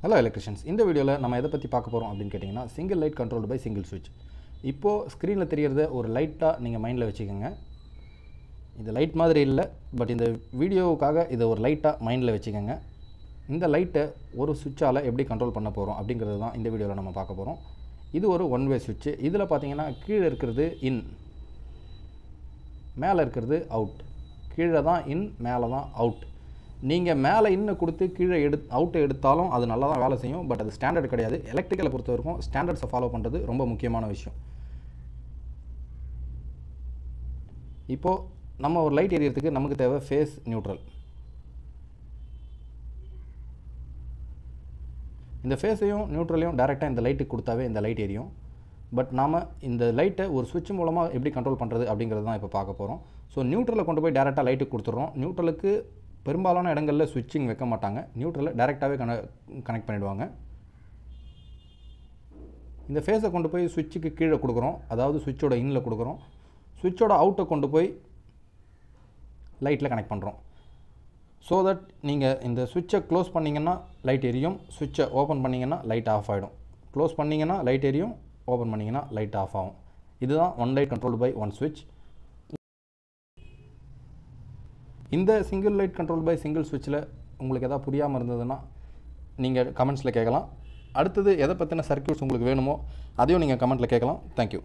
Hello electricians, இந்த வீடியோவில் நம்ம எதை பற்றி பார்க்க போகிறோம் அப்படின்னு கேட்டிங்கன்னா, single light controlled by single சுவிட்ச். இப்போது ஸ்க்ரீனில் தெரியறத ஒரு லைட்டாக நீங்கள் மைண்டில் வச்சுக்கோங்க. இது லைட் மாதிரி இல்லை, பட் இந்த வீடியோவுக்காக இதை ஒரு லைட்டாக மைண்டில் வச்சுக்கோங்க. இந்த லைட்டை ஒரு சுவிட்சால் எப்படி கண்ட்ரோல் பண்ண போகிறோம் அப்படிங்கிறது தான் இந்த வீடியோவில் நம்ம பார்க்க போகிறோம். இது ஒரு ஒன் வே சுவிட்சு. இதில் பார்த்தீங்கன்னா கீழே இருக்கிறது இன், மேலே இருக்கிறது அவுட். கீழே தான் இன், மேலே தான் அவுட். நீங்கள் மேலே இன்னும் கொடுத்து கீழே அவுட்டை எடுத்தாலும் அது நல்லா தான் வேலை செய்யும். பட் அது ஸ்டாண்டர்ட் கிடையாது. எலக்ட்ரிக்கலை பொறுத்த வரைக்கும் ஸ்டாண்டர்ட்ஸை ஃபாலோ பண்ணுறது ரொம்ப முக்கியமான விஷயம். இப்போது நம்ம ஒரு லைட் எரியறதுக்கு நமக்கு தேவை ஃபேஸ் நியூட்ரல். இந்த ஃபேஸையும் நியூட்ரலையும் டைரெக்டாக இந்த லைட்டுக்கு கொடுத்தாவே இந்த லைட் எரியும். பட் நாம் இந்த லைட்டை ஒரு சுவிட்ச் மூலமாக எப்படி கண்ட்ரோல் பண்ணுறது அப்படிங்கிறது தான் இப்போ பார்க்க போகிறோம். ஸோ நியூட்ரலை கொண்டு போய் டேரெக்டாக லைட்டுக்கு கொடுத்துட்றோம். நியூட்ரலுக்கு பெரும்பாலான இடங்களில் ஸ்விட்சிங் வைக்க மாட்டாங்க. நியூட்ரலை டைரெக்டாகவே கனெக்ட் பண்ணிவிடுவாங்க. இந்த ஃபேஸை கொண்டு போய் சுவிட்சுக்கு கீழே கொடுக்குறோம், அதாவது சுவிட்சோட இன்னில் கொடுக்குறோம். சுவிட்சோட அவுட்டை கொண்டு போய் லைட்டில் கனெக்ட் பண்ணுறோம். ஸோ தட் நீங்கள் இந்த சுவிட்சை க்ளோஸ் பண்ணிங்கன்னா லைட் எரியும், சுவிட்சை ஓப்பன் பண்ணிங்கன்னா லைட் ஆஃப் ஆகிடும். க்ளோஸ் பண்ணிங்கன்னா லைட் எரியும், ஓப்பன் பண்ணிங்கன்னா லைட் ஆஃப் ஆகும். இதுதான் one light controlled by one சுவிட்ச். இந்த single light control by single சுவிட்சில் உங்களுக்கு எதாவது புரியாமல் இருந்ததுன்னா நீங்கள் கமெண்ட்ஸில் கேட்கலாம். அடுத்தது எதை பற்றின சர்க்யூட்ஸ் உங்களுக்கு வேணுமோ அதையும் நீங்கள் கமெண்ட்டில் கேட்கலாம். தேங்க்யூ.